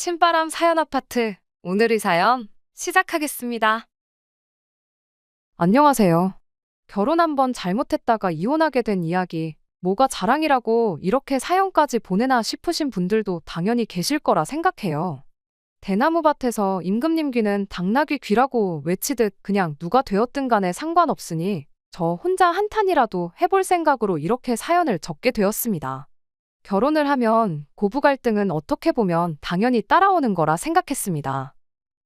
신바람 사연 아파트. 오늘의 사연 시작하겠습니다. 안녕하세요. 결혼 한번 잘못했다가 이혼하게 된 이야기. 뭐가 자랑이라고 이렇게 사연까지 보내나 싶으신 분들도 당연히 계실 거라 생각해요. 대나무밭에서 임금님 귀는 당나귀 귀라고 외치듯 그냥 누가 되었든 간에 상관없으니 저 혼자 한탄이라도 해볼 생각으로 이렇게 사연을 적게 되었습니다. 결혼을 하면 고부 갈등은 어떻게 보면 당연히 따라오는 거라 생각했습니다.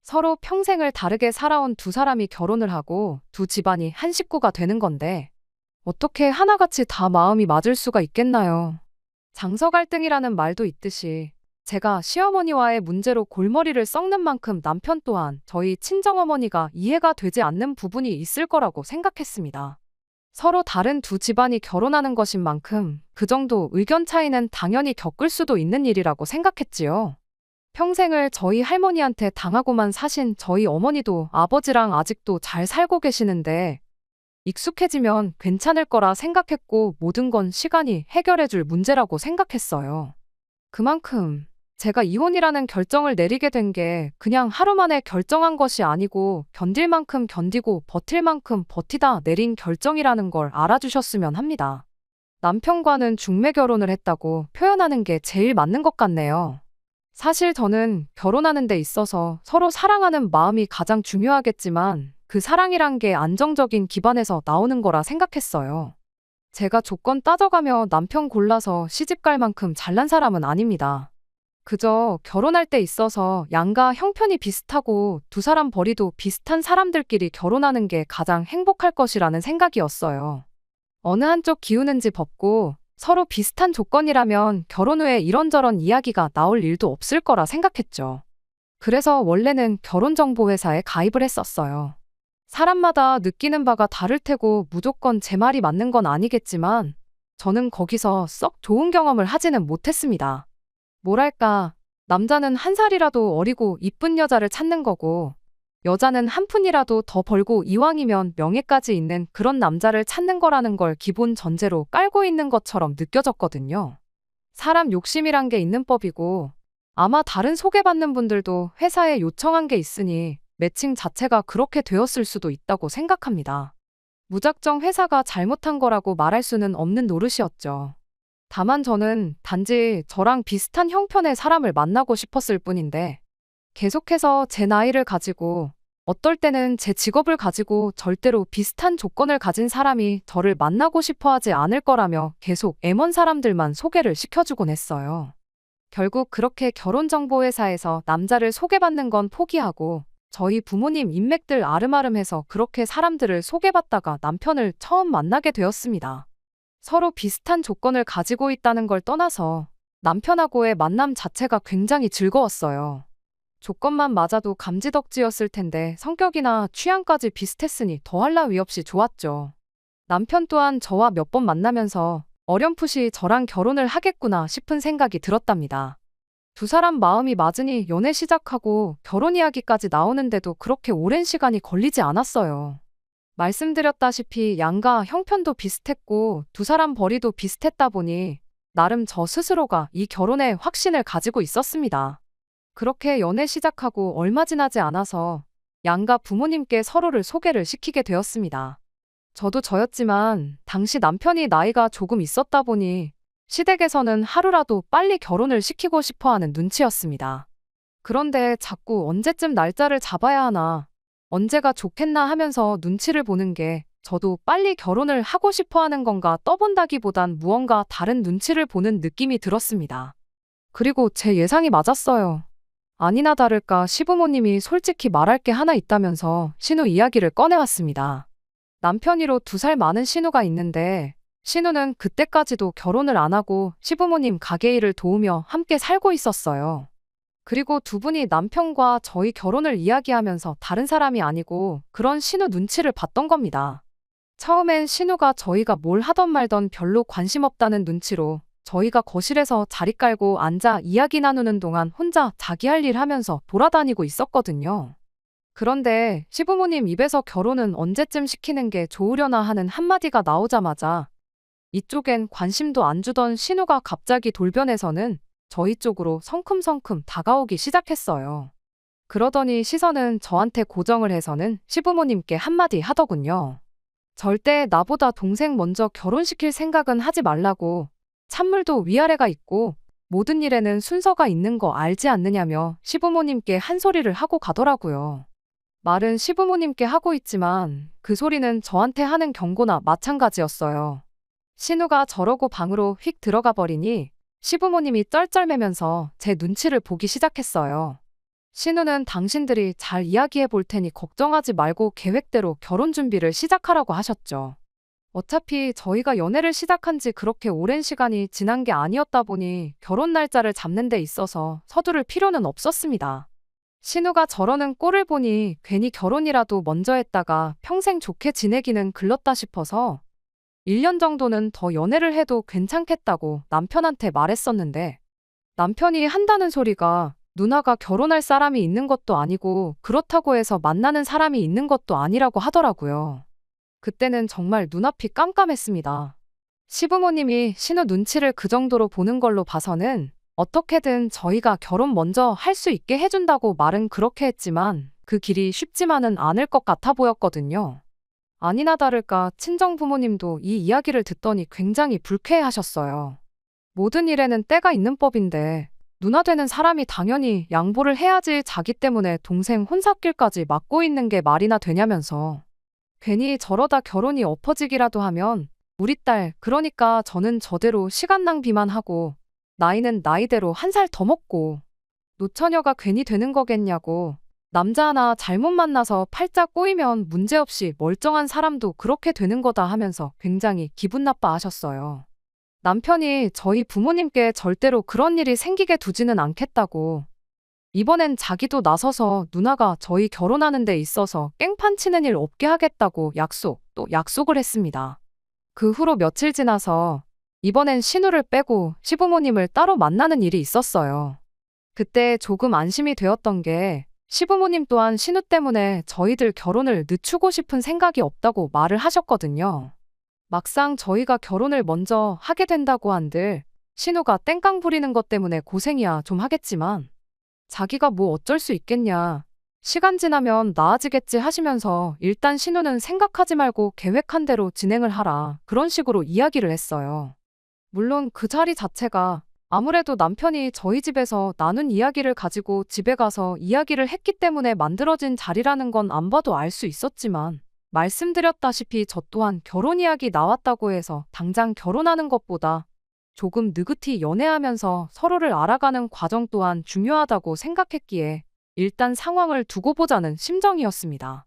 서로 평생을 다르게 살아온 두 사람이 결혼을 하고 두 집안이 한 식구가 되는 건데 어떻게 하나같이 다 마음이 맞을 수가 있겠나요? 장서 갈등이라는 말도 있듯이 제가 시어머니와의 문제로 골머리를 썩는 만큼 남편 또한 저희 친정어머니가 이해가 되지 않는 부분이 있을 거라고 생각했습니다. 서로 다른 두 집안이 결혼하는 것인 만큼 그 정도 의견 차이는 당연히 겪을 수도 있는 일이라고 생각했지요. 평생을 저희 할머니한테 당하고만 사신 저희 어머니도 아버지랑 아직도 잘 살고 계시는데 익숙해지면 괜찮을 거라 생각했고 모든 건 시간이 해결해 줄 문제라고 생각했어요. 그만큼 제가 이혼이라는 결정을 내리게 된 게 그냥 하루 만에 결정한 것이 아니고 견딜 만큼 견디고 버틸 만큼 버티다 내린 결정이라는 걸 알아주셨으면 합니다. 남편과는 중매 결혼을 했다고 표현하는 게 제일 맞는 것 같네요. 사실 저는 결혼하는 데 있어서 서로 사랑하는 마음이 가장 중요하겠지만 그 사랑이란 게 안정적인 기반에서 나오는 거라 생각했어요. 제가 조건 따져가며 남편 골라서 시집갈 만큼 잘난 사람은 아닙니다. 그저 결혼할 때 있어서 양가 형편이 비슷하고 두 사람 벌이도 비슷한 사람들끼리 결혼하는 게 가장 행복할 것이라는 생각이었어요. 어느 한쪽 기우는지 법고 서로 비슷한 조건이라면 결혼 후에 이런저런 이야기가 나올 일도 없을 거라 생각했죠. 그래서 원래는 결혼정보회사에 가입을 했었어요. 사람마다 느끼는 바가 다를 테고 무조건 제 말이 맞는 건 아니겠지만 저는 거기서 썩 좋은 경험을 하지는 못했습니다. 뭐랄까, 남자는 한 살이라도 어리고 이쁜 여자를 찾는 거고, 여자는 한 푼이라도 더 벌고 이왕이면 명예까지 있는 그런 남자를 찾는 거라는 걸 기본 전제로 깔고 있는 것처럼 느껴졌거든요. 사람 욕심이란 게 있는 법이고, 아마 다른 소개받는 분들도 회사에 요청한 게 있으니 매칭 자체가 그렇게 되었을 수도 있다고 생각합니다. 무작정 회사가 잘못한 거라고 말할 수는 없는 노릇이었죠. 다만 저는 단지 저랑 비슷한 형편의 사람을 만나고 싶었을 뿐인데 계속해서 제 나이를 가지고 어떨 때는 제 직업을 가지고 절대로 비슷한 조건을 가진 사람이 저를 만나고 싶어 하지 않을 거라며 계속 M1 사람들만 소개를 시켜주곤 했어요. 결국 그렇게 결혼정보회사에서 남자를 소개받는 건 포기하고 저희 부모님 인맥들 아름아름해서 그렇게 사람들을 소개받다가 남편을 처음 만나게 되었습니다. 서로 비슷한 조건을 가지고 있다는 걸 떠나서 남편하고의 만남 자체가 굉장히 즐거웠어요. 조건만 맞아도 감지덕지였을 텐데 성격이나 취향까지 비슷했으니 더할 나위 없이 좋았죠. 남편 또한 저와 몇 번 만나면서 어렴풋이 저랑 결혼을 하겠구나 싶은 생각이 들었답니다. 두 사람 마음이 맞으니 연애 시작하고 결혼 이야기까지 나오는데도 그렇게 오랜 시간이 걸리지 않았어요. 말씀드렸다시피 양가 형편도 비슷했고 두 사람 벌이도 비슷했다 보니 나름 저 스스로가 이 결혼에 확신을 가지고 있었습니다. 그렇게 연애 시작하고 얼마 지나지 않아서 양가 부모님께 서로를 소개를 시키게 되었습니다. 저도 저였지만 당시 남편이 나이가 조금 있었다 보니 시댁에서는 하루라도 빨리 결혼을 시키고 싶어 하는 눈치였습니다. 그런데 자꾸 언제쯤 날짜를 잡아야 하나 언제가 좋겠나 하면서 눈치를 보는 게 저도 빨리 결혼을 하고 싶어 하는 건가 떠본다기보단 무언가 다른 눈치를 보는 느낌이 들었습니다. 그리고 제 예상이 맞았어요. 아니나 다를까 시부모님이 솔직히 말할 게 하나 있다면서 신우 이야기를 꺼내왔습니다. 남편이로 2살 많은 신우가 있는데 신우는 그때까지도 결혼을 안 하고 시부모님 가게 일을 도우며 함께 살고 있었어요. 그리고 두 분이 남편과 저희 결혼을 이야기하면서 다른 사람이 아니고 그런 신우 눈치를 봤던 겁니다. 처음엔 신우가 저희가 뭘 하던 말던 별로 관심 없다는 눈치로 저희가 거실에서 자리 깔고 앉아 이야기 나누는 동안 혼자 자기 할 일 하면서 돌아다니고 있었거든요. 그런데 시부모님 입에서 결혼은 언제쯤 시키는 게 좋으려나 하는 한마디가 나오자마자 이쪽엔 관심도 안 주던 신우가 갑자기 돌변해서는 저희 쪽으로 성큼성큼 다가오기 시작했어요. 그러더니 시선은 저한테 고정을 해서는 시부모님께 한마디 하더군요. 절대 나보다 동생 먼저 결혼시킬 생각은 하지 말라고. 찬물도 위아래가 있고 모든 일에는 순서가 있는 거 알지 않느냐며 시부모님께 한 소리를 하고 가더라고요. 말은 시부모님께 하고 있지만 그 소리는 저한테 하는 경고나 마찬가지였어요. 신우가 저러고 방으로 휙 들어가 버리니 시부모님이 쩔쩔매면서 제 눈치를 보기 시작했어요. 신우는 당신들이 잘 이야기해 볼 테니 걱정하지 말고 계획대로 결혼 준비를 시작하라고 하셨죠. 어차피 저희가 연애를 시작한 지 그렇게 오랜 시간이 지난 게 아니었다 보니 결혼 날짜를 잡는 데 있어서 서두를 필요는 없었습니다. 신우가 저러는 꼴을 보니 괜히 결혼이라도 먼저 했다가 평생 좋게 지내기는 글렀다 싶어서 1년 정도는 더 연애를 해도 괜찮겠다고 남편한테 말했었는데 남편이 한다는 소리가 누나가 결혼할 사람이 있는 것도 아니고 그렇다고 해서 만나는 사람이 있는 것도 아니라고 하더라고요. 그때는 정말 눈앞이 깜깜했습니다. 시부모님이 신우 눈치를 그 정도로 보는 걸로 봐서는 어떻게든 저희가 결혼 먼저 할 수 있게 해준다고 말은 그렇게 했지만 그 길이 쉽지만은 않을 것 같아 보였거든요. 아니나 다를까 친정 부모님도 이 이야기를 듣더니 굉장히 불쾌해하셨어요. 모든 일에는 때가 있는 법인데 누나 되는 사람이 당연히 양보를 해야지 자기 때문에 동생 혼사길까지 막고 있는 게 말이나 되냐면서. 괜히 저러다 결혼이 엎어지기라도 하면 우리 딸, 그러니까 저는 저대로 시간 낭비만 하고 나이는 나이대로 한 살 더 먹고 노처녀가 괜히 되는 거겠냐고. 남자 하나 잘못 만나서 팔자 꼬이면 문제없이 멀쩡한 사람도 그렇게 되는 거다 하면서 굉장히 기분 나빠하셨어요. 남편이 저희 부모님께 절대로 그런 일이 생기게 두지는 않겠다고. 이번엔 자기도 나서서 누나가 저희 결혼하는 데 있어서 깽판 치는 일 없게 하겠다고 또 약속을 했습니다. 그 후로 며칠 지나서 이번엔 신우를 빼고 시부모님을 따로 만나는 일이 있었어요. 그때 조금 안심이 되었던 게 시부모님 또한 신우 때문에 저희들 결혼을 늦추고 싶은 생각이 없다고 말을 하셨거든요. 막상 저희가 결혼을 먼저 하게 된다고 한들 신우가 땡깡 부리는 것 때문에 고생이야 좀 하겠지만 자기가 뭐 어쩔 수 있겠냐. 시간 지나면 나아지겠지 하시면서 일단 신우는 생각하지 말고 계획한 대로 진행을 하라. 그런 식으로 이야기를 했어요. 물론 그 자리 자체가 아무래도 남편이 저희 집에서 나눈 이야기를 가지고 집에 가서 이야기를 했기 때문에 만들어진 자리라는 건 안 봐도 알 수 있었지만 말씀드렸다시피 저 또한 결혼 이야기 나왔다고 해서 당장 결혼하는 것보다 조금 느긋이 연애하면서 서로를 알아가는 과정 또한 중요하다고 생각했기에 일단 상황을 두고 보자는 심정이었습니다.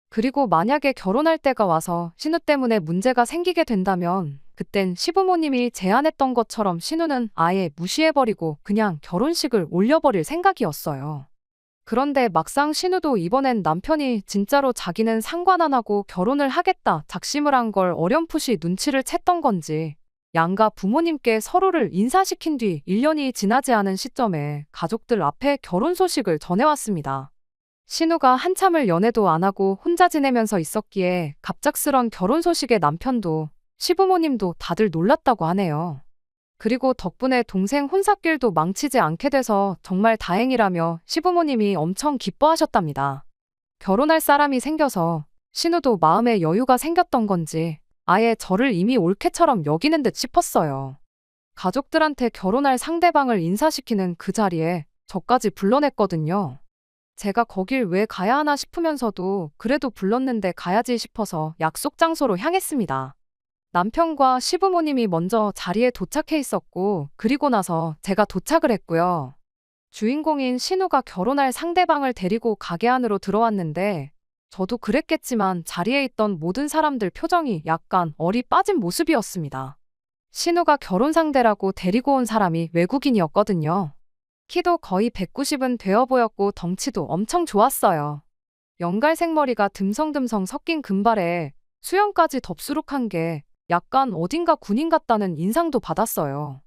그리고 만약에 결혼할 때가 와서 신우 때문에 문제가 생기게 된다면 그땐 시부모님이 제안했던 것처럼 신우는 아예 무시해버리고 그냥 결혼식을 올려버릴 생각이었어요. 그런데 막상 신우도 이번엔 남편이 진짜로 자기는 상관 안 하고 결혼을 하겠다 작심을 한 걸 어렴풋이 눈치를 챘던 건지 양가 부모님께 서로를 인사시킨 뒤 1년이 지나지 않은 시점에 가족들 앞에 결혼 소식을 전해왔습니다. 신우가 한참을 연애도 안 하고 혼자 지내면서 있었기에 갑작스런 결혼 소식에 남편도 시부모님도 다들 놀랐다고 하네요. 그리고 덕분에 동생 혼사길도 망치지 않게 돼서 정말 다행이라며 시부모님이 엄청 기뻐하셨답니다. 결혼할 사람이 생겨서 신우도 마음에 여유가 생겼던 건지 아예 저를 이미 올케처럼 여기는 듯 싶었어요. 가족들한테 결혼할 상대방을 인사시키는 그 자리에 저까지 불러냈거든요. 제가 거길 왜 가야 하나 싶으면서도 그래도 불렀는데 가야지 싶어서 약속 장소로 향했습니다. 남편과 시부모님이 먼저 자리에 도착해 있었고 그리고 나서 제가 도착을 했고요. 주인공인 신우가 결혼할 상대방을 데리고 가게 안으로 들어왔는데 저도 그랬겠지만 자리에 있던 모든 사람들 표정이 약간 얼이 빠진 모습이었습니다. 신우가 결혼 상대라고 데리고 온 사람이 외국인이었거든요. 키도 거의 190은 되어 보였고 덩치도 엄청 좋았어요. 연갈색 머리가 듬성듬성 섞인 금발에 수염까지 덥수룩한 게 약간 어딘가 군인 같다는 인상도 받았어요.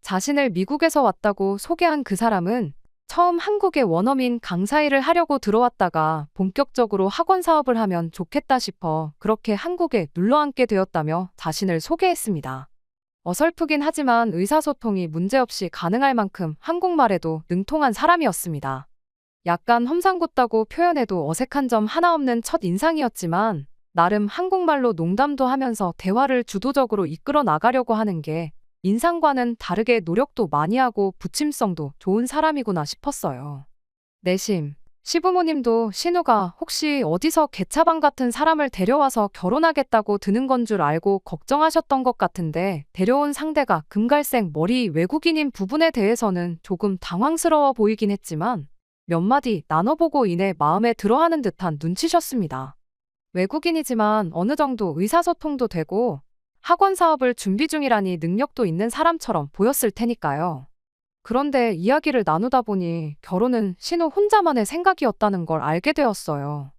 자신을 미국에서 왔다고 소개한 그 사람은 처음 한국에 원어민 강사 일을 하려고 들어왔다가 본격적으로 학원 사업을 하면 좋겠다 싶어 그렇게 한국에 눌러앉게 되었다며 자신을 소개했습니다. 어설프긴 하지만 의사소통이 문제없이 가능할 만큼 한국말에도 능통한 사람이었습니다. 약간 험상궂다고 표현해도 어색한 점 하나 없는 첫 인상이었지만 나름 한국말로 농담도 하면서 대화를 주도적으로 이끌어 나가려고 하는 게 인상과는 다르게 노력도 많이 하고 부침성도 좋은 사람이구나 싶었어요. 내심, 시부모님도 신우가 혹시 어디서 개차반 같은 사람을 데려와서 결혼하겠다고 드는 건 줄 알고 걱정하셨던 것 같은데 데려온 상대가 금갈색 머리 외국인인 부분에 대해서는 조금 당황스러워 보이긴 했지만 몇 마디 나눠보고 이내 마음에 들어하는 듯한 눈치셨습니다. 외국인이지만 어느 정도 의사소통도 되고 학원 사업을 준비 중이라니 능력도 있는 사람처럼 보였을 테니까요. 그런데 이야기를 나누다 보니 결혼은 신우 혼자만의 생각이었다는 걸 알게 되었어요.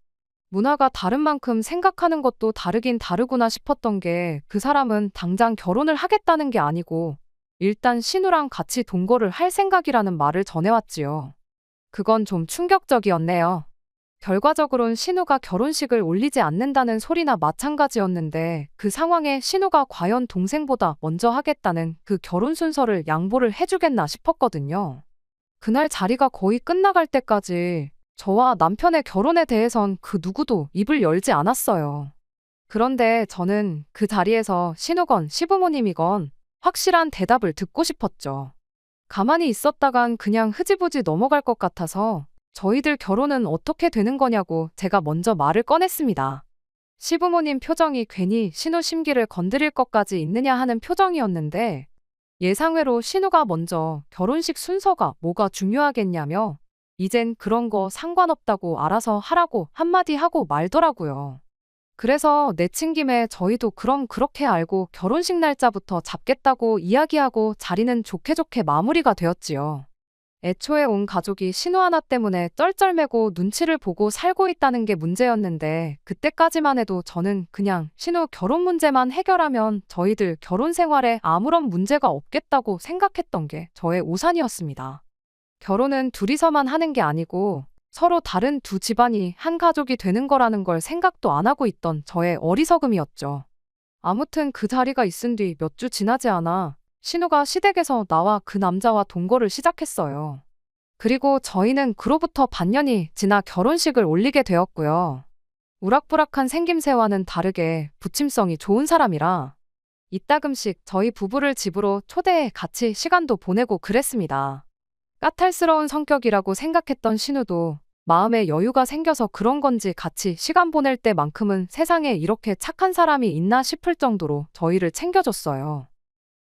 문화가 다른 만큼 생각하는 것도 다르긴 다르구나 싶었던 게 그 사람은 당장 결혼을 하겠다는 게 아니고 일단 신우랑 같이 동거를 할 생각이라는 말을 전해왔지요. 그건 좀 충격적이었네요. 결과적으론 신우가 결혼식을 올리지 않는다는 소리나 마찬가지였는데 그 상황에 신우가 과연 동생보다 먼저 하겠다는 그 결혼 순서를 양보를 해주겠나 싶었거든요. 그날 자리가 거의 끝나갈 때까지 저와 남편의 결혼에 대해선 그 누구도 입을 열지 않았어요. 그런데 저는 그 자리에서 신우건 시부모님이건 확실한 대답을 듣고 싶었죠. 가만히 있었다간 그냥 흐지부지 넘어갈 것 같아서 저희들 결혼은 어떻게 되는 거냐고 제가 먼저 말을 꺼냈습니다. 시부모님 표정이 괜히 신우 심기를 건드릴 것까지 있느냐 하는 표정이었는데 예상외로 신우가 먼저 결혼식 순서가 뭐가 중요하겠냐며 이젠 그런 거 상관없다고 알아서 하라고 한마디 하고 말더라고요. 그래서 내친 김에 저희도 그럼 그렇게 알고 결혼식 날짜부터 잡겠다고 이야기하고 자리는 좋게 좋게 마무리가 되었지요. 애초에 온 가족이 신우 하나 때문에 쩔쩔매고 눈치를 보고 살고 있다는 게 문제였는데 그때까지만 해도 저는 그냥 신우 결혼 문제만 해결하면 저희들 결혼 생활에 아무런 문제가 없겠다고 생각했던 게 저의 우산이었습니다. 결혼은 둘이서만 하는 게 아니고 서로 다른 두 집안이 한 가족이 되는 거라는 걸 생각도 안 하고 있던 저의 어리석음이었죠. 아무튼 그 자리가 있은 뒤 몇 주 지나지 않아 신우가 시댁에서 나와 그 남자와 동거를 시작했어요. 그리고 저희는 그로부터 반년이 지나 결혼식을 올리게 되었고요. 우락부락한 생김새와는 다르게 부침성이 좋은 사람이라 이따금씩 저희 부부를 집으로 초대해 같이 시간도 보내고 그랬습니다. 까탈스러운 성격이라고 생각했던 신우도 마음에 여유가 생겨서 그런 건지 같이 시간 보낼 때만큼은 세상에 이렇게 착한 사람이 있나 싶을 정도로 저희를 챙겨줬어요.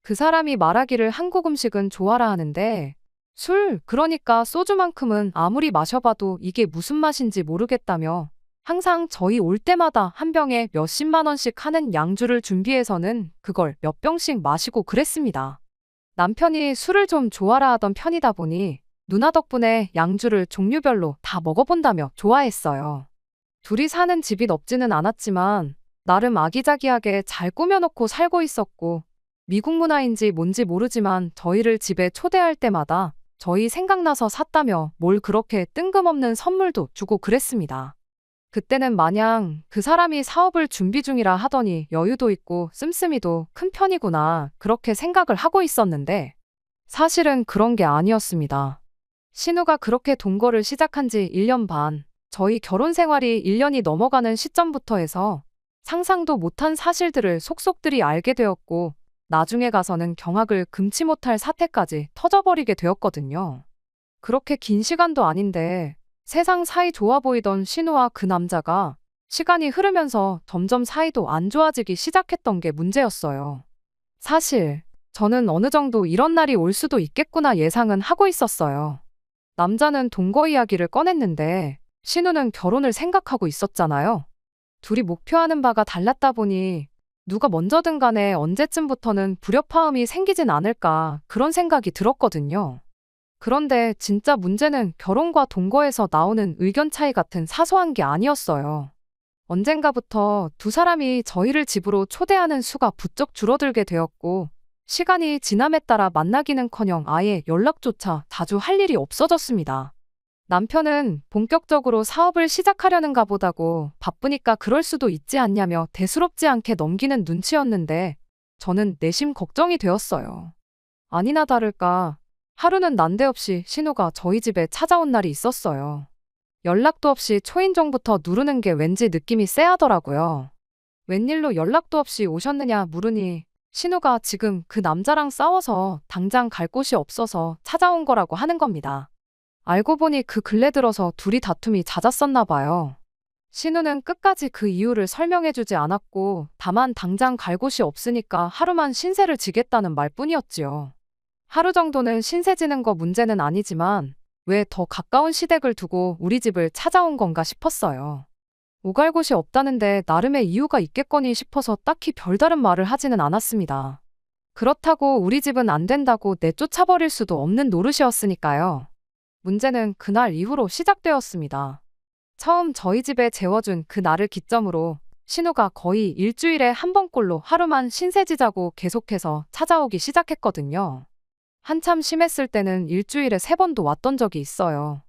그 사람이 말하기를 한국 음식은 좋아라 하는데 술, 그러니까 소주만큼은 아무리 마셔봐도 이게 무슨 맛인지 모르겠다며 항상 저희 올 때마다 한 병에 몇십만 원씩 하는 양주를 준비해서는 그걸 몇 병씩 마시고 그랬습니다. 남편이 술을 좀 좋아라 하던 편이다 보니 누나 덕분에 양주를 종류별로 다 먹어본다며 좋아했어요. 둘이 사는 집이 넓지는 않았지만 나름 아기자기하게 잘 꾸며놓고 살고 있었고 미국 문화인지 뭔지 모르지만 저희를 집에 초대할 때마다 저희 생각나서 샀다며 뭘 그렇게 뜬금없는 선물도 주고 그랬습니다. 그때는 마냥 그 사람이 사업을 준비 중이라 하더니 여유도 있고 씀씀이도 큰 편이구나 그렇게 생각을 하고 있었는데 사실은 그런 게 아니었습니다. 신우가 그렇게 동거를 시작한 지 1년 반, 저희 결혼 생활이 1년이 넘어가는 시점부터 해서 상상도 못한 사실들을 속속들이 알게 되었고 나중에 가서는 경악을 금치 못할 사태까지 터져버리게 되었거든요. 그렇게 긴 시간도 아닌데 세상 사이 좋아 보이던 신우와 그 남자가 시간이 흐르면서 점점 사이도 안 좋아지기 시작했던 게 문제였어요. 사실 저는 어느 정도 이런 날이 올 수도 있겠구나 예상은 하고 있었어요. 남자는 동거 이야기를 꺼냈는데 신우는 결혼을 생각하고 있었잖아요. 둘이 목표하는 바가 달랐다 보니 누가 먼저든 간에 언제쯤부터는 불협화음이 생기진 않을까 그런 생각이 들었거든요. 그런데 진짜 문제는 결혼과 동거에서 나오는 의견 차이 같은 사소한 게 아니었어요. 언젠가부터 두 사람이 저희를 집으로 초대하는 수가 부쩍 줄어들게 되었고 시간이 지남에 따라 만나기는커녕 아예 연락조차 자주 할 일이 없어졌습니다. 남편은 본격적으로 사업을 시작하려는가 보다고 바쁘니까 그럴 수도 있지 않냐며 대수롭지 않게 넘기는 눈치였는데 저는 내심 걱정이 되었어요. 아니나 다를까 하루는 난데없이 신우가 저희 집에 찾아온 날이 있었어요. 연락도 없이 초인종부터 누르는 게 왠지 느낌이 쎄하더라고요. 웬일로 연락도 없이 오셨느냐 물으니 신우가 지금 그 남자랑 싸워서 당장 갈 곳이 없어서 찾아온 거라고 하는 겁니다. 알고 보니 그 근래 들어서 둘이 다툼이 잦았었나 봐요. 신우는 끝까지 그 이유를 설명해주지 않았고 다만 당장 갈 곳이 없으니까 하루만 신세를 지겠다는 말뿐이었지요. 하루 정도는 신세 지는 거 문제는 아니지만 왜 더 가까운 시댁을 두고 우리 집을 찾아온 건가 싶었어요. 오갈 곳이 없다는데 나름의 이유가 있겠거니 싶어서 딱히 별다른 말을 하지는 않았습니다. 그렇다고 우리 집은 안 된다고 내쫓아버릴 수도 없는 노릇이었으니까요. 문제는 그날 이후로 시작되었습니다. 처음 저희 집에 재워준 그 날을 기점으로 신우가 거의 일주일에 한 번꼴로 하루만 신세지자고 계속해서 찾아오기 시작했거든요. 한참 심했을 때는 일주일에 3번도 왔던 적이 있어요.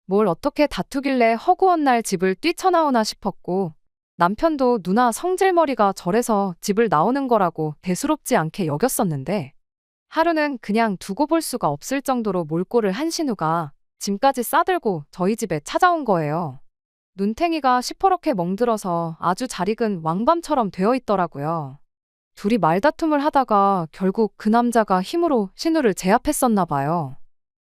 뭘 어떻게 다투길래 허구한 날 집을 뛰쳐나오나 싶었고 남편도 누나 성질머리가 저래서 집을 나오는 거라고 대수롭지 않게 여겼었는데 하루는 그냥 두고 볼 수가 없을 정도로 몰골을 한 신우가 짐까지 싸들고 저희 집에 찾아온 거예요. 눈탱이가 시퍼렇게 멍들어서 아주 잘 익은 왕밤처럼 되어 있더라고요. 둘이 말다툼을 하다가 결국 그 남자가 힘으로 신우를 제압했었나 봐요.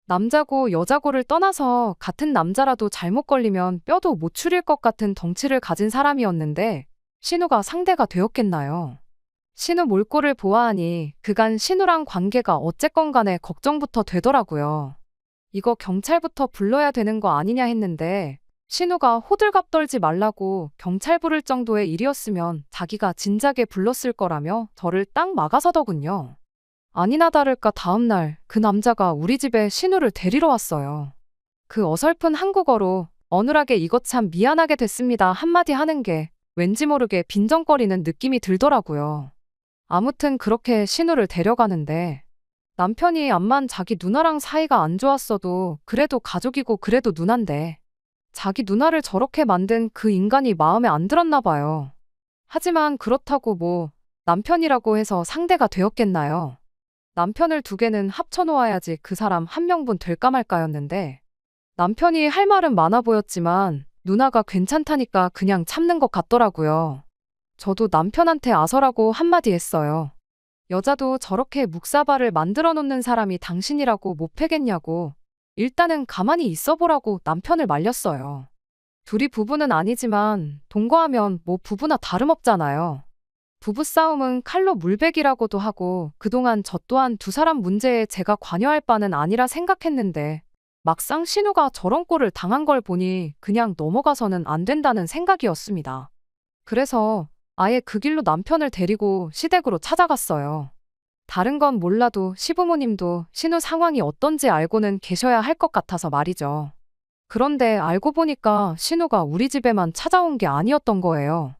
남자고 여자고를 떠나서 같은 남자라도 잘못 걸리면 뼈도 못 추릴 것 같은 덩치를 가진 사람이었는데 신우가 상대가 되었겠나요? 신우 몰골을 보아하니 그간 신우랑 관계가 어쨌건 간에 걱정부터 되더라고요. 이거 경찰부터 불러야 되는 거 아니냐 했는데 신우가 호들갑 떨지 말라고 경찰 부를 정도의 일이었으면 자기가 진작에 불렀을 거라며 저를 딱 막아서더군요. 아니나 다를까 다음날 그 남자가 우리 집에 신우를 데리러 왔어요. 그 어설픈 한국어로 어눌하게 이것 참 미안하게 됐습니다 한마디 하는 게 왠지 모르게 빈정거리는 느낌이 들더라고요. 아무튼 그렇게 신우를 데려가는데 남편이 암만 자기 누나랑 사이가 안 좋았어도 그래도 가족이고 그래도 누난데 자기 누나를 저렇게 만든 그 인간이 마음에 안 들었나 봐요. 하지만 그렇다고 뭐 남편이라고 해서 상대가 되었겠나요? 남편을 2개는 합쳐놓아야지 그 사람 1명분 될까 말까였는데 남편이 할 말은 많아 보였지만 누나가 괜찮다니까 그냥 참는 것 같더라고요. 저도 남편한테 아서라고 한마디 했어요. 여자도 저렇게 묵사발을 만들어 놓는 사람이 당신이라고 못 패겠냐고 일단은 가만히 있어 보라고 남편을 말렸어요. 둘이 부부는 아니지만 동거하면 뭐 부부나 다름없잖아요. 부부싸움은 칼로 물베기라고도 하고 그동안 저 또한 2사람 문제에 제가 관여할 바는 아니라 생각했는데 막상 신우가 저런 꼴을 당한 걸 보니 그냥 넘어가서는 안 된다는 생각이었습니다. 그래서 아예 그 길로 남편을 데리고 시댁으로 찾아갔어요. 다른 건 몰라도 시부모님도 신우 상황이 어떤지 알고는 계셔야 할 것 같아서 말이죠. 그런데 알고 보니까 신우가 우리 집에만 찾아온 게 아니었던 거예요.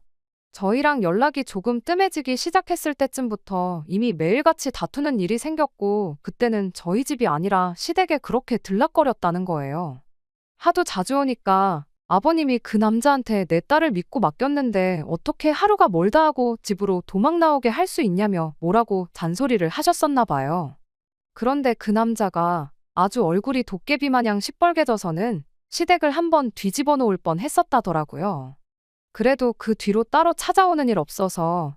저희랑 연락이 조금 뜸해지기 시작했을 때쯤부터 이미 매일같이 다투는 일이 생겼고 그때는 저희 집이 아니라 시댁에 그렇게 들락거렸다는 거예요. 하도 자주 오니까 아버님이 그 남자한테 내 딸을 믿고 맡겼는데 어떻게 하루가 멀다 하고 집으로 도망 나오게 할 수 있냐며 뭐라고 잔소리를 하셨었나 봐요. 그런데 그 남자가 아주 얼굴이 도깨비 마냥 시뻘개져서는 시댁을 한번 뒤집어 놓을 뻔 했었다더라고요. 그래도 그 뒤로 따로 찾아오는 일 없어서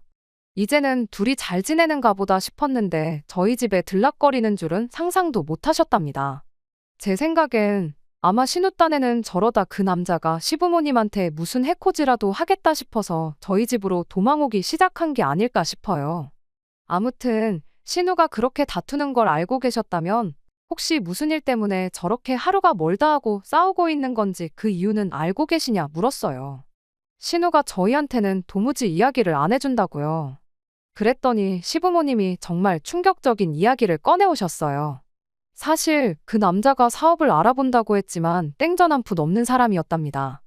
이제는 둘이 잘 지내는가 보다 싶었는데 저희 집에 들락거리는 줄은 상상도 못 하셨답니다. 제 생각엔 아마 신우 딴에는 저러다 그 남자가 시부모님한테 무슨 해코지라도 하겠다 싶어서 저희 집으로 도망오기 시작한 게 아닐까 싶어요. 아무튼 신우가 그렇게 다투는 걸 알고 계셨다면 혹시 무슨 일 때문에 저렇게 하루가 멀다 하고 싸우고 있는 건지 그 이유는 알고 계시냐 물었어요. 신우가 저희한테는 도무지 이야기를 안 해준다고요. 그랬더니 시부모님이 정말 충격적인 이야기를 꺼내오셨어요. 사실 그 남자가 사업을 알아본다고 했지만 땡전 한 푼 없는 사람이었답니다.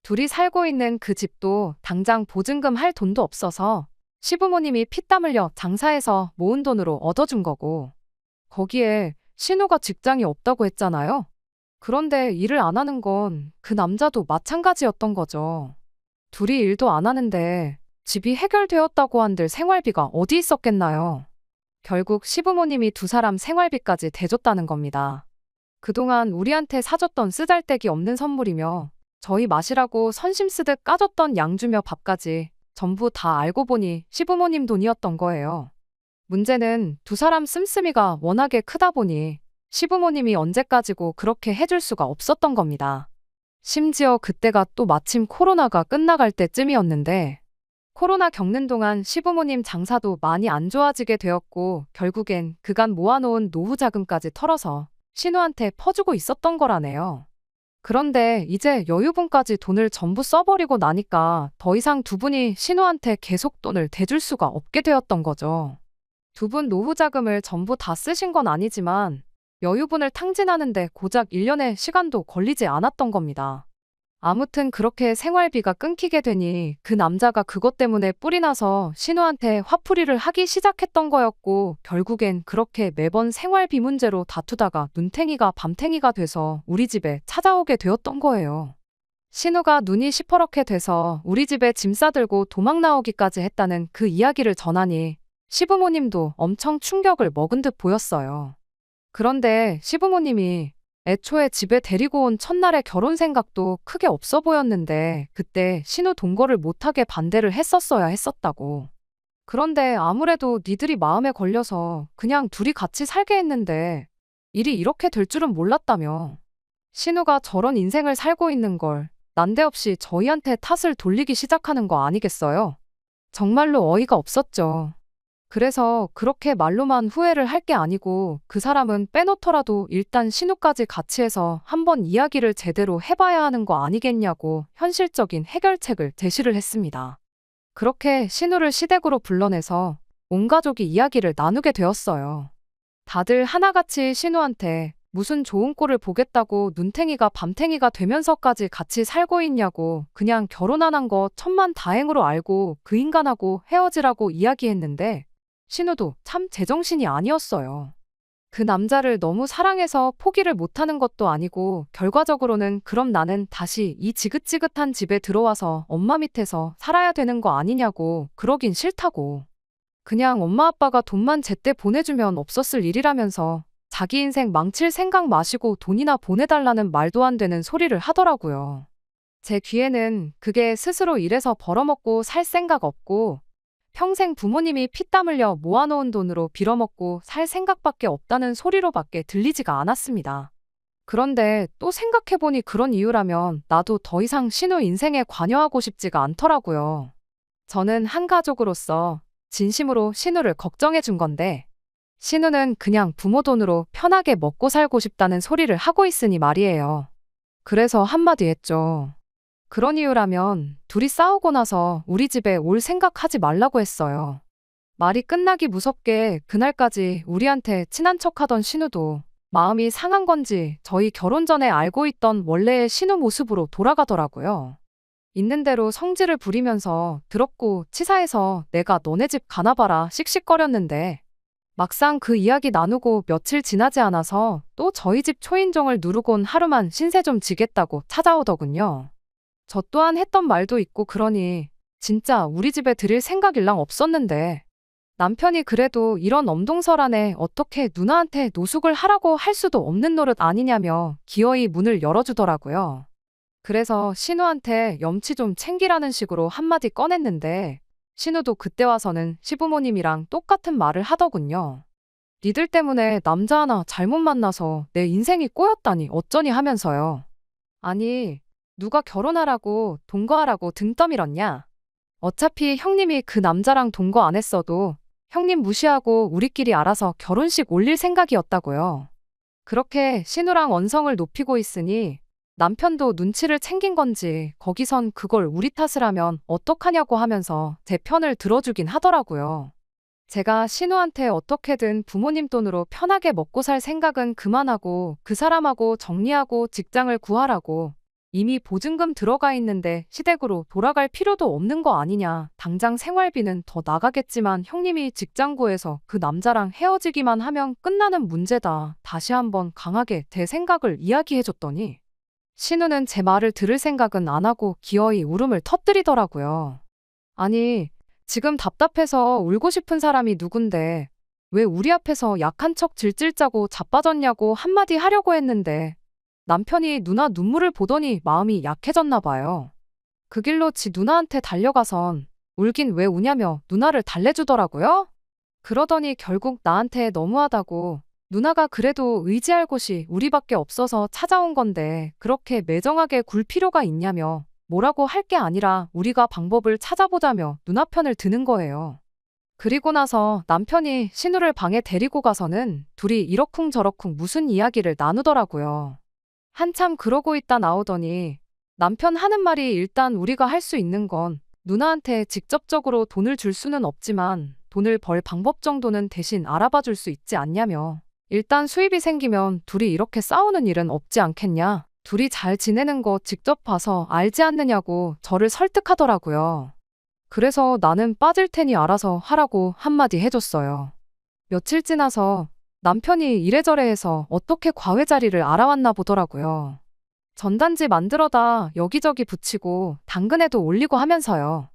둘이 살고 있는 그 집도 당장 보증금 할 돈도 없어서 시부모님이 피땀 흘려 장사해서 모은 돈으로 얻어준 거고 거기에 신우가 직장이 없다고 했잖아요. 그런데 일을 안 하는 건 그 남자도 마찬가지였던 거죠. 둘이 일도 안 하는데 집이 해결되었다고 한들 생활비가 어디 있었겠나요? 결국 시부모님이 두 사람 생활비까지 대줬다는 겁니다. 그동안 우리한테 사줬던 쓰잘데기 없는 선물이며 저희 마시라고 선심 쓰듯 까줬던 양주며 밥까지 전부 다 알고 보니 시부모님 돈이었던 거예요. 문제는 두 사람 씀씀이가 워낙에 크다 보니 시부모님이 언제까지고 그렇게 해줄 수가 없었던 겁니다. 심지어 그때가 또 마침 코로나가 끝나갈 때쯤이었는데 코로나 겪는 동안 시부모님 장사도 많이 안 좋아지게 되었고 결국엔 그간 모아놓은 노후 자금까지 털어서 신우한테 퍼주고 있었던 거라네요. 그런데 이제 여유분까지 돈을 전부 써버리고 나니까 더 이상 두 분이 신우한테 계속 돈을 대줄 수가 없게 되었던 거죠. 두 분 노후 자금을 전부 다 쓰신 건 아니지만 여유분을 탕진하는데 고작 1년의 시간도 걸리지 않았던 겁니다. 아무튼 그렇게 생활비가 끊기게 되니 그 남자가 그것 때문에 뿔이 나서 신우한테 화풀이를 하기 시작했던 거였고 결국엔 그렇게 매번 생활비 문제로 다투다가 눈탱이가 밤탱이가 돼서 우리 집에 찾아오게 되었던 거예요. 신우가 눈이 시퍼렇게 돼서 우리 집에 짐 싸들고 도망 나오기까지 했다는 그 이야기를 전하니 시부모님도 엄청 충격을 먹은 듯 보였어요. 그런데 시부모님이 애초에 집에 데리고 온 첫날의 결혼 생각도 크게 없어 보였는데 그때 신우 동거를 못하게 반대를 했었어야 했었다고. 그런데 아무래도 니들이 마음에 걸려서 그냥 둘이 같이 살게 했는데 일이 이렇게 될 줄은 몰랐다며. 신우가 저런 인생을 살고 있는 걸 난데없이 저희한테 탓을 돌리기 시작하는 거 아니겠어요? 정말로 어이가 없었죠. 그래서 그렇게 말로만 후회를 할 게 아니고 그 사람은 빼놓더라도 일단 신우까지 같이 해서 한번 이야기를 제대로 해봐야 하는 거 아니겠냐고 현실적인 해결책을 제시를 했습니다. 그렇게 신우를 시댁으로 불러내서 온 가족이 이야기를 나누게 되었어요. 다들 하나같이 신우한테 무슨 좋은 꼴을 보겠다고 눈탱이가 밤탱이가 되면서까지 같이 살고 있냐고 그냥 결혼 안 한 거 천만다행으로 알고 그 인간하고 헤어지라고 이야기했는데 신우도 참 제정신이 아니었어요. 그 남자를 너무 사랑해서 포기를 못하는 것도 아니고 결과적으로는 그럼 나는 다시 이 지긋지긋한 집에 들어와서 엄마 밑에서 살아야 되는 거 아니냐고 그러긴 싫다고. 그냥 엄마 아빠가 돈만 제때 보내주면 없었을 일이라면서 자기 인생 망칠 생각 마시고 돈이나 보내달라는 말도 안 되는 소리를 하더라고요. 제 귀에는 그게 스스로 일해서 벌어먹고 살 생각 없고 평생 부모님이 피땀 흘려 모아놓은 돈으로 빌어먹고 살 생각밖에 없다는 소리로밖에 들리지가 않았습니다. 그런데 또 생각해보니 그런 이유라면 나도 더 이상 신우 인생에 관여하고 싶지가 않더라고요. 저는 한 가족으로서 진심으로 신우를 걱정해준 건데 신우는 그냥 부모 돈으로 편하게 먹고 살고 싶다는 소리를 하고 있으니 말이에요. 그래서 한마디 했죠. 그런 이유라면 둘이 싸우고 나서 우리 집에 올 생각하지 말라고 했어요. 말이 끝나기 무섭게 그날까지 우리한테 친한 척하던 신우도 마음이 상한 건지 저희 결혼 전에 알고 있던 원래의 신우 모습으로 돌아가더라고요. 있는 대로 성질을 부리면서 더럽고 치사해서 내가 너네 집 가나봐라 씩씩거렸는데 막상 그 이야기 나누고 며칠 지나지 않아서 또 저희 집 초인종을 누르곤 하루만 신세 좀 지겠다고 찾아오더군요. 저 또한 했던 말도 있고 그러니 진짜 우리 집에 들일 생각일랑 없었는데 남편이 그래도 이런 엄동설안에 어떻게 누나한테 노숙을 하라고 할 수도 없는 노릇 아니냐며 기어이 문을 열어주더라고요. 그래서 신우한테 염치 좀 챙기라는 식으로 한마디 꺼냈는데 신우도 그때 와서는 시부모님이랑 똑같은 말을 하더군요. 니들 때문에 남자 하나 잘못 만나서 내 인생이 꼬였다니 어쩌니 하면서요. 아니 누가 결혼하라고 동거하라고 등 떠밀었냐? 어차피 형님이 그 남자랑 동거 안 했어도 형님 무시하고 우리끼리 알아서 결혼식 올릴 생각이었다고요. 그렇게 신우랑 언성을 높이고 있으니 남편도 눈치를 챙긴 건지 거기선 그걸 우리 탓을 하면 어떡하냐고 하면서 제 편을 들어주긴 하더라고요. 제가 신우한테 어떻게든 부모님 돈으로 편하게 먹고 살 생각은 그만하고 그 사람하고 정리하고 직장을 구하라고 이미 보증금 들어가 있는데 시댁으로 돌아갈 필요도 없는 거 아니냐. 당장 생활비는 더 나가겠지만 형님이 직장 구해서 그 남자랑 헤어지기만 하면 끝나는 문제다. 다시 한번 강하게 제 생각을 이야기해줬더니 신우는 제 말을 들을 생각은 안 하고 기어이 울음을 터뜨리더라고요. 아니 지금 답답해서 울고 싶은 사람이 누군데 왜 우리 앞에서 약한 척 질질 짜고 자빠졌냐고 한마디 하려고 했는데 남편이 누나 눈물을 보더니 마음이 약해졌나 봐요. 그 길로 지 누나한테 달려가선 울긴 왜 우냐며 누나를 달래주더라고요. 그러더니 결국 나한테 너무하다고 누나가 그래도 의지할 곳이 우리밖에 없어서 찾아온 건데 그렇게 매정하게 굴 필요가 있냐며 뭐라고 할 게 아니라 우리가 방법을 찾아보자며 누나 편을 드는 거예요. 그리고 나서 남편이 신우를 방에 데리고 가서는 둘이 이러쿵저러쿵 무슨 이야기를 나누더라고요. 한참 그러고 있다 나오더니 남편 하는 말이 일단 우리가 할 수 있는 건 누나한테 직접적으로 돈을 줄 수는 없지만 돈을 벌 방법 정도는 대신 알아봐 줄 수 있지 않냐며. 일단 수입이 생기면 둘이 이렇게 싸우는 일은 없지 않겠냐. 둘이 잘 지내는 거 직접 봐서 알지 않느냐고 저를 설득하더라고요. 그래서 나는 빠질 테니 알아서 하라고 한마디 해줬어요. 며칠 지나서 남편이 이래저래 해서 어떻게 과외자리를 알아왔나 보더라고요. 전단지 만들어다 여기저기 붙이고 당근에도 올리고 하면서요.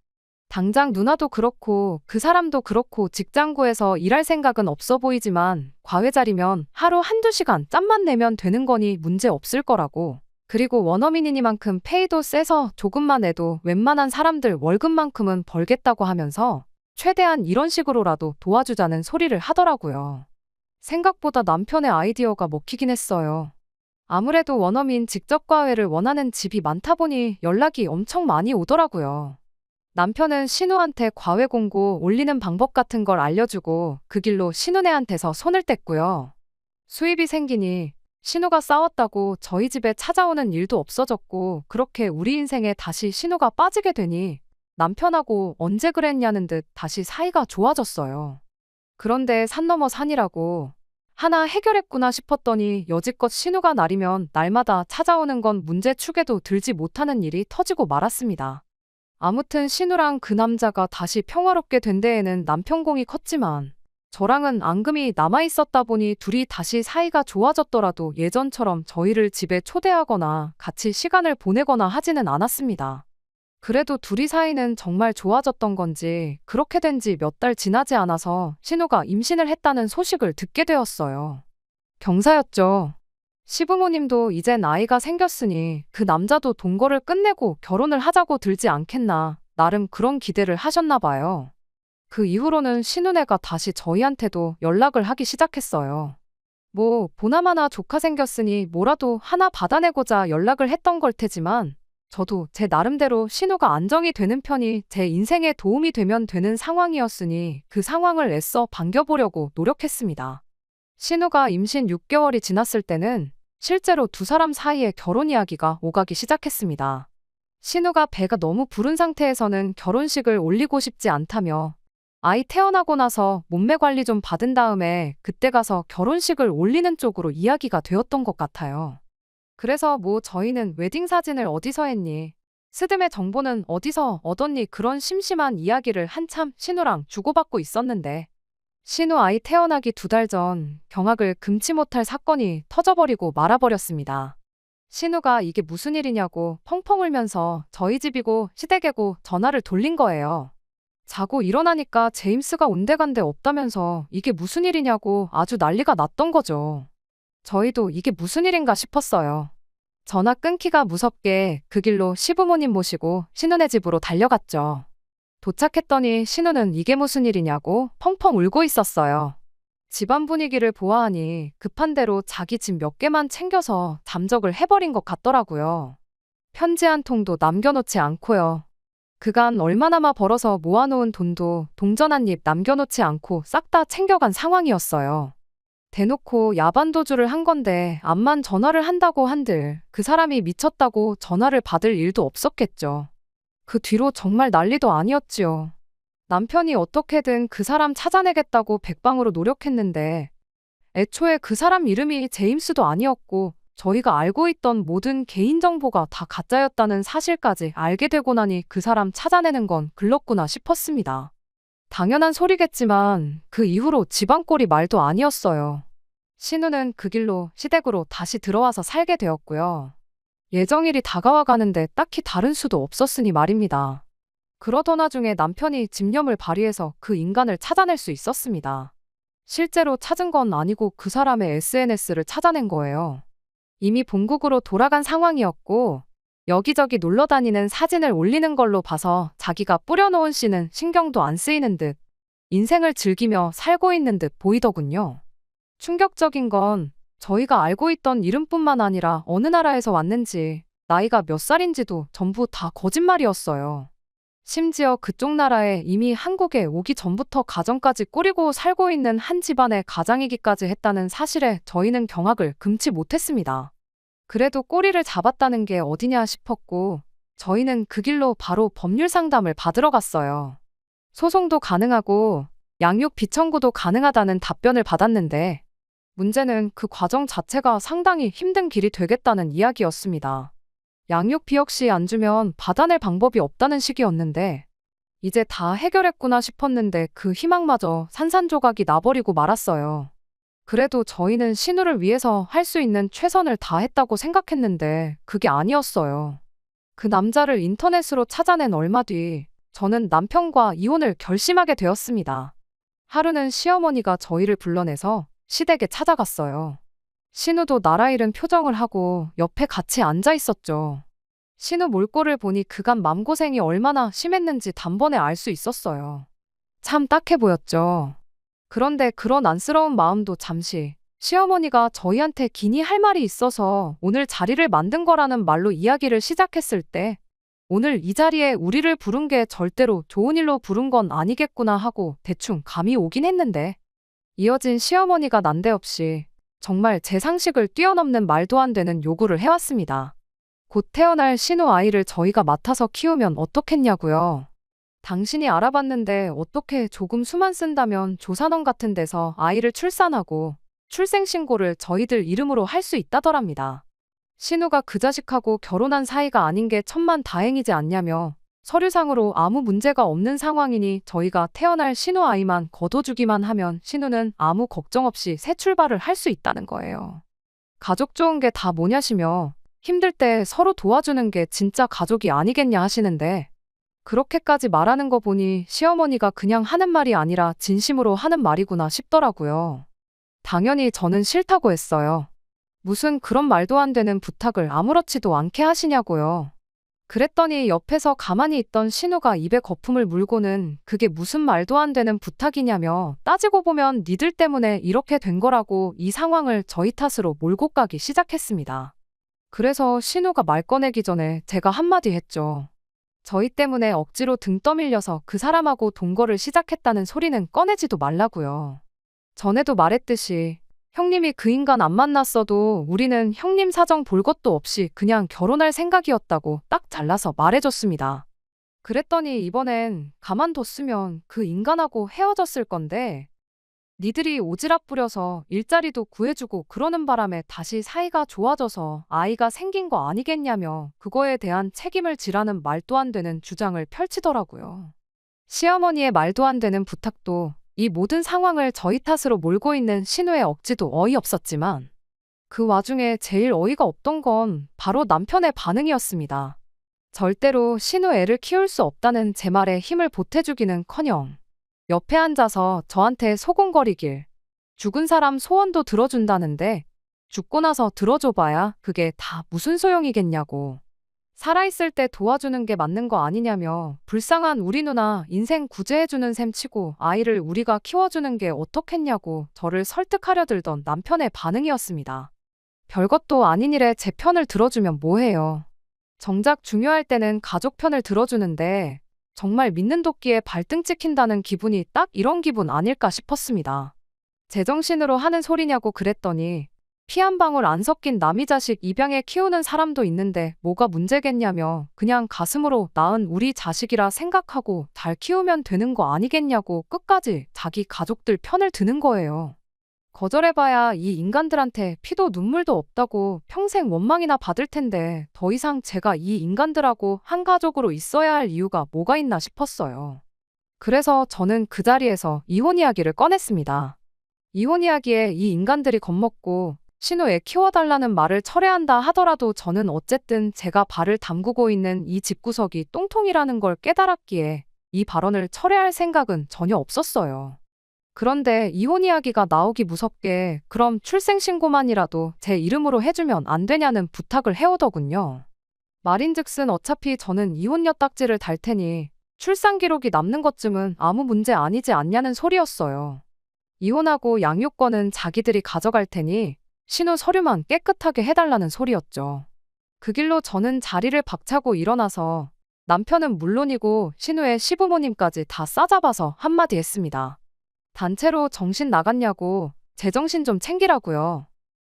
당장 누나도 그렇고 그 사람도 그렇고 직장 구해서 일할 생각은 없어 보이지만 과외자리면 하루 한두 시간 짬만 내면 되는 거니 문제 없을 거라고. 그리고 원어민이니만큼 페이도 세서 조금만 해도 웬만한 사람들 월급만큼은 벌겠다고 하면서 최대한 이런 식으로라도 도와주자는 소리를 하더라고요. 생각보다 남편의 아이디어가 먹히긴 했어요. 아무래도 원어민 직접 과외를 원하는 집이 많다 보니 연락이 엄청 많이 오더라고요. 남편은 신우한테 과외 공고 올리는 방법 같은 걸 알려주고 그 길로 신우네한테서 손을 뗐고요. 수입이 생기니 신우가 싸웠다고 저희 집에 찾아오는 일도 없어졌고 그렇게 우리 인생에 다시 신우가 빠지게 되니 남편하고 언제 그랬냐는 듯 다시 사이가 좋아졌어요. 그런데 산 넘어 산이라고 하나 해결했구나 싶었더니 여지껏 신우가 날이면 날마다 찾아오는 건 문제축에도 들지 못하는 일이 터지고 말았습니다. 아무튼 신우랑 그 남자가 다시 평화롭게 된 데에는 남편 공이 컸지만 저랑은 앙금이 남아있었다 보니 둘이 다시 사이가 좋아졌더라도 예전처럼 저희를 집에 초대하거나 같이 시간을 보내거나 하지는 않았습니다. 그래도 둘이 사이는 정말 좋아졌던 건지 그렇게 된 지 몇 달 지나지 않아서 신우가 임신을 했다는 소식을 듣게 되었어요. 경사였죠. 시부모님도 이젠 아이가 생겼으니 그 남자도 동거를 끝내고 결혼을 하자고 들지 않겠나 나름 그런 기대를 하셨나 봐요. 그 이후로는 신우네가 다시 저희한테도 연락을 하기 시작했어요. 뭐 보나마나 조카 생겼으니 뭐라도 하나 받아내고자 연락을 했던 걸 테지만 저도 제 나름대로 신우가 안정이 되는 편이 제 인생에 도움이 되면 되는 상황이었으니 그 상황을 애써 반겨보려고 노력했습니다. 신우가 임신 6개월이 지났을 때는 실제로 두 사람 사이에 결혼 이야기가 오가기 시작했습니다. 신우가 배가 너무 부른 상태에서는 결혼식을 올리고 싶지 않다며 아이 태어나고 나서 몸매 관리 좀 받은 다음에 그때 가서 결혼식을 올리는 쪽으로 이야기가 되었던 것 같아요. 그래서 뭐 저희는 웨딩 사진을 어디서 했니? 스드메 정보는 어디서 얻었니? 그런 심심한 이야기를 한참 신우랑 주고받고 있었는데 신우 아이 태어나기 2달 전 경악을 금치 못할 사건이 터져버리고 말아버렸습니다. 신우가 이게 무슨 일이냐고 펑펑 울면서 저희 집이고 시댁이고 전화를 돌린 거예요. 자고 일어나니까 제임스가 온데간데 없다면서 이게 무슨 일이냐고 아주 난리가 났던 거죠. 저희도 이게 무슨 일인가 싶었어요. 전화 끊기가 무섭게 그 길로 시부모님 모시고 신우네 집으로 달려갔죠. 도착했더니 신우는 이게 무슨 일이냐고 펑펑 울고 있었어요. 집안 분위기를 보아하니 급한 대로 자기 집 몇 개만 챙겨서 잠적을 해버린 것 같더라고요. 편지 한 통도 남겨놓지 않고요. 그간 얼마나마 벌어서 모아놓은 돈도 동전 한 입 남겨놓지 않고 싹 다 챙겨간 상황이었어요. 대놓고 야반도주를 한 건데 암만 전화를 한다고 한들 그 사람이 미쳤다고 전화를 받을 일도 없었겠죠. 그 뒤로 정말 난리도 아니었지요. 남편이 어떻게든 그 사람 찾아내겠다고 백방으로 노력했는데 애초에 그 사람 이름이 제임스도 아니었고 저희가 알고 있던 모든 개인정보가 다 가짜였다는 사실까지 알게 되고 나니 그 사람 찾아내는 건 글렀구나 싶었습니다. 당연한 소리겠지만 그 이후로 집안 꼴이 말도 아니었어요. 신우는 그 길로 시댁으로 다시 들어와서 살게 되었고요. 예정일이 다가와 가는데 딱히 다른 수도 없었으니 말입니다. 그러던 와중에 남편이 집념을 발휘해서 그 인간을 찾아낼 수 있었습니다. 실제로 찾은 건 아니고 그 사람의 SNS를 찾아낸 거예요. 이미 본국으로 돌아간 상황이었고 여기저기 놀러 다니는 사진을 올리는 걸로 봐서 자기가 뿌려놓은 씨는 신경도 안 쓰이는 듯 인생을 즐기며 살고 있는 듯 보이더군요. 충격적인 건 저희가 알고 있던 이름뿐만 아니라 어느 나라에서 왔는지 나이가 몇 살인지도 전부 다 거짓말이었어요. 심지어 그쪽 나라에 이미 한국에 오기 전부터 가정까지 꾸리고 살고 있는 한 집안의 가장이기까지 했다는 사실에 저희는 경악을 금치 못했습니다. 그래도 꼬리를 잡았다는 게 어디냐 싶었고 저희는 그 길로 바로 법률 상담을 받으러 갔어요. 소송도 가능하고 양육 비청구도 가능하다는 답변을 받았는데 문제는 그 과정 자체가 상당히 힘든 길이 되겠다는 이야기였습니다. 양육비 역시 안 주면 받아낼 방법이 없다는 식이었는데 이제 다 해결했구나 싶었는데 그 희망마저 산산조각이 나버리고 말았어요. 그래도 저희는 신우를 위해서 할 수 있는 최선을 다했다고 생각했는데 그게 아니었어요. 그 남자를 인터넷으로 찾아낸 얼마 뒤 저는 남편과 이혼을 결심하게 되었습니다. 하루는 시어머니가 저희를 불러내서 시댁에 찾아갔어요. 신우도 나라 잃은 표정을 하고 옆에 같이 앉아 있었죠. 신우 몰골을 보니 그간 맘고생이 얼마나 심했는지 단번에 알 수 있었어요. 참 딱해 보였죠. 그런데 그런 안쓰러운 마음도 잠시 시어머니가 저희한테 기니 할 말이 있어서 오늘 자리를 만든 거라는 말로 이야기를 시작했을 때 오늘 이 자리에 우리를 부른 게 절대로 좋은 일로 부른 건 아니겠구나 하고 대충 감이 오긴 했는데 이어진 시어머니가 난데없이 정말 제 상식을 뛰어넘는 말도 안 되는 요구를 해왔습니다. 곧 태어날 신우 아이를 저희가 맡아서 키우면 어떻겠냐고요. 당신이 알아봤는데 어떻게 조금 수만 쓴다면 조산원 같은 데서 아이를 출산하고 출생신고를 저희들 이름으로 할 수 있다더랍니다. 신우가 그 자식하고 결혼한 사이가 아닌 게 천만다행이지 않냐며 서류상으로 아무 문제가 없는 상황이니 저희가 태어날 신우 아이만 거둬주기만 하면 신우는 아무 걱정 없이 새 출발을 할 수 있다는 거예요. 가족 좋은 게 다 뭐냐시며 힘들 때 서로 도와주는 게 진짜 가족이 아니겠냐 하시는데 그렇게까지 말하는 거 보니 시어머니가 그냥 하는 말이 아니라 진심으로 하는 말이구나 싶더라고요. 당연히 저는 싫다고 했어요. 무슨 그런 말도 안 되는 부탁을 아무렇지도 않게 하시냐고요. 그랬더니 옆에서 가만히 있던 신우가 입에 거품을 물고는 그게 무슨 말도 안 되는 부탁이냐며 따지고 보면 니들 때문에 이렇게 된 거라고 이 상황을 저희 탓으로 몰고 가기 시작했습니다. 그래서 신우가 말 꺼내기 전에 제가 한마디 했죠. 저희 때문에 억지로 등 떠밀려서 그 사람하고 동거를 시작했다는 소리는 꺼내지도 말라고요. 전에도 말했듯이 형님이 그 인간 안 만났어도 우리는 형님 사정 볼 것도 없이 그냥 결혼할 생각이었다고 딱 잘라서 말해줬습니다. 그랬더니 이번엔 가만뒀으면 그 인간하고 헤어졌을 건데 니들이 오지랖 부려서 일자리도 구해주고 그러는 바람에 다시 사이가 좋아져서 아이가 생긴 거 아니겠냐며 그거에 대한 책임을 지라는 말도 안 되는 주장을 펼치더라고요. 시어머니의 말도 안 되는 부탁도 이 모든 상황을 저희 탓으로 몰고 있는 신우의 억지도 어이없었지만 그 와중에 제일 어이가 없던 건 바로 남편의 반응이었습니다. 절대로 신우 애를 키울 수 없다는 제 말에 힘을 보태주기는커녕 옆에 앉아서 저한테 소곤거리길 죽은 사람 소원도 들어준다는데 죽고 나서 들어줘봐야 그게 다 무슨 소용이겠냐고. 살아있을 때 도와주는 게 맞는 거 아니냐며 불쌍한 우리 누나 인생 구제해주는 셈 치고 아이를 우리가 키워주는 게 어떻겠냐고 저를 설득하려 들던 남편의 반응이었습니다. 별것도 아닌 일에 제 편을 들어주면 뭐해요. 정작 중요할 때는 가족 편을 들어주는데 정말 믿는 도끼에 발등 찍힌다는 기분이 딱 이런 기분 아닐까 싶었습니다. 제정신으로 하는 소리냐고 그랬더니 피 한 방울 안 섞인 남이 자식 입양해 키우는 사람도 있는데 뭐가 문제겠냐며 그냥 가슴으로 낳은 우리 자식이라 생각하고 잘 키우면 되는 거 아니겠냐고 끝까지 자기 가족들 편을 드는 거예요. 거절해봐야 이 인간들한테 피도 눈물도 없다고 평생 원망이나 받을 텐데 더 이상 제가 이 인간들하고 한 가족으로 있어야 할 이유가 뭐가 있나 싶었어요. 그래서 저는 그 자리에서 이혼 이야기를 꺼냈습니다. 이혼 이야기에 이 인간들이 겁먹고 신우 애 키워달라는 말을 철회한다 하더라도 저는 어쨌든 제가 발을 담그고 있는 이 집구석이 똥통이라는 걸 깨달았기에 이 발언을 철회할 생각은 전혀 없었어요. 그런데 이혼 이야기가 나오기 무섭게 그럼 출생신고만이라도 제 이름으로 해주면 안 되냐는 부탁을 해오더군요. 말인즉슨 어차피 저는 이혼녀 딱지를 달 테니 출산 기록이 남는 것쯤은 아무 문제 아니지 않냐는 소리였어요. 이혼하고 양육권은 자기들이 가져갈 테니 신우 서류만 깨끗하게 해달라는 소리였죠. 그 길로 저는 자리를 박차고 일어나서 남편은 물론이고 신우의 시부모님까지 다 싸잡아서 한마디 했습니다. 단체로 정신 나갔냐고 제정신 좀 챙기라고요.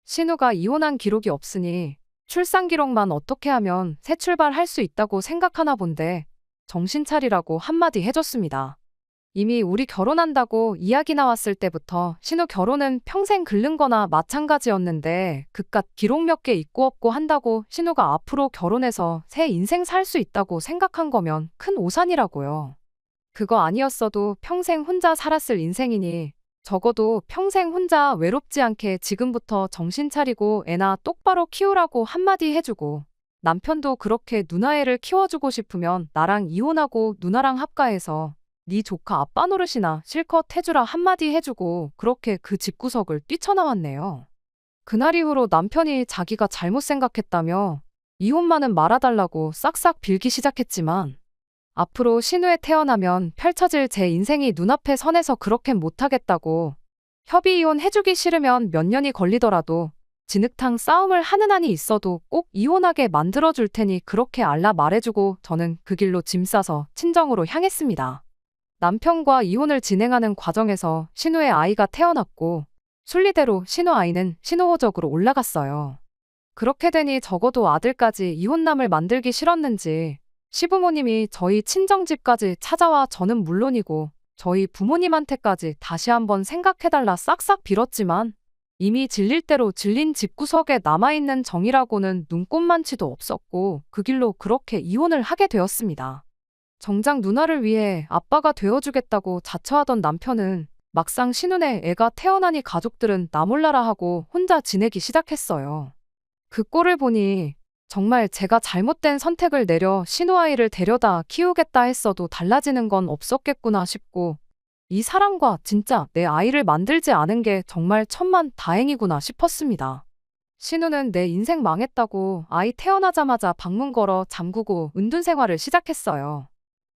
신우가 이혼한 기록이 없으니 출산 기록만 어떻게 하면 새 출발할 수 있다고 생각하나 본데 정신 차리라고 한마디 해줬습니다. 이미 우리 결혼한다고 이야기 나왔을 때부터 신우 결혼은 평생 긁는 거나 마찬가지였는데 그깟 기록 몇 개 있고 없고 한다고 신우가 앞으로 결혼해서 새 인생 살 수 있다고 생각한 거면 큰 오산이라고요. 그거 아니었어도 평생 혼자 살았을 인생이니 적어도 평생 혼자 외롭지 않게 지금부터 정신 차리고 애나 똑바로 키우라고 한마디 해주고 남편도 그렇게 누나애를 키워주고 싶으면 나랑 이혼하고 누나랑 합가해서 네 조카 아빠 노릇이나 실컷 해주라 한마디 해주고 그렇게 그 집구석을 뛰쳐나왔네요. 그날 이후로 남편이 자기가 잘못 생각했다며 이혼만은 말아달라고 싹싹 빌기 시작했지만 앞으로 신우에 태어나면 펼쳐질 제 인생이 눈앞에 선해서 그렇게 못하겠다고 협의 이혼 해주기 싫으면 몇 년이 걸리더라도 진흙탕 싸움을 하는 한이 있어도 꼭 이혼하게 만들어줄 테니 그렇게 알라 말해주고 저는 그 길로 짐 싸서 친정으로 향했습니다. 남편과 이혼을 진행하는 과정에서 신우의 아이가 태어났고 순리대로 신우 아이는 신우호적으로 올라갔어요. 그렇게 되니 적어도 아들까지 이혼남을 만들기 싫었는지 시부모님이 저희 친정집까지 찾아와 저는 물론이고 저희 부모님한테까지 다시 한번 생각해달라 싹싹 빌었지만 이미 질릴 대로 질린 집구석에 남아있는 정이라고는 눈꼽만치도 없었고 그 길로 그렇게 이혼을 하게 되었습니다. 정작 누나를 위해 아빠가 되어주겠다고 자처하던 남편은 막상 신우네 애가 태어나니 가족들은 나 몰라라 하고 혼자 지내기 시작했어요. 그 꼴을 보니 정말 제가 잘못된 선택을 내려 신우 아이를 데려다 키우겠다 했어도 달라지는 건 없었겠구나 싶고 이 사람과 진짜 내 아이를 만들지 않은 게 정말 천만 다행이구나 싶었습니다. 신우는 내 인생 망했다고 아이 태어나자마자 방문 걸어 잠그고 은둔 생활을 시작했어요.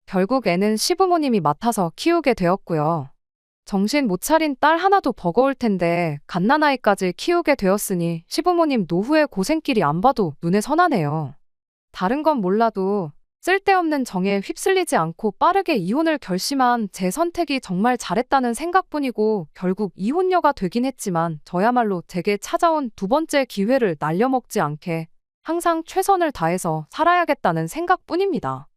결국 애는 시부모님이 맡아서 키우게 되었고요. 정신 못 차린 딸 하나도 버거울 텐데 갓난아이까지 키우게 되었으니 시부모님 노후의 고생길이 안 봐도 눈에 선하네요. 다른 건 몰라도 쓸데없는 정에 휩쓸리지 않고 빠르게 이혼을 결심한 제 선택이 정말 잘했다는 생각뿐이고 결국 이혼녀가 되긴 했지만 저야말로 제게 찾아온 두 번째 기회를 날려먹지 않게 항상 최선을 다해서 살아야겠다는 생각뿐입니다.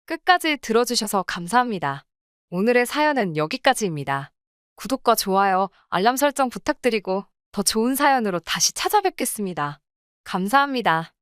끝까지 들어주셔서 감사합니다. 오늘의 사연은 여기까지입니다. 구독과 좋아요, 알람 설정 부탁드리고 더 좋은 사연으로 다시 찾아뵙겠습니다. 감사합니다.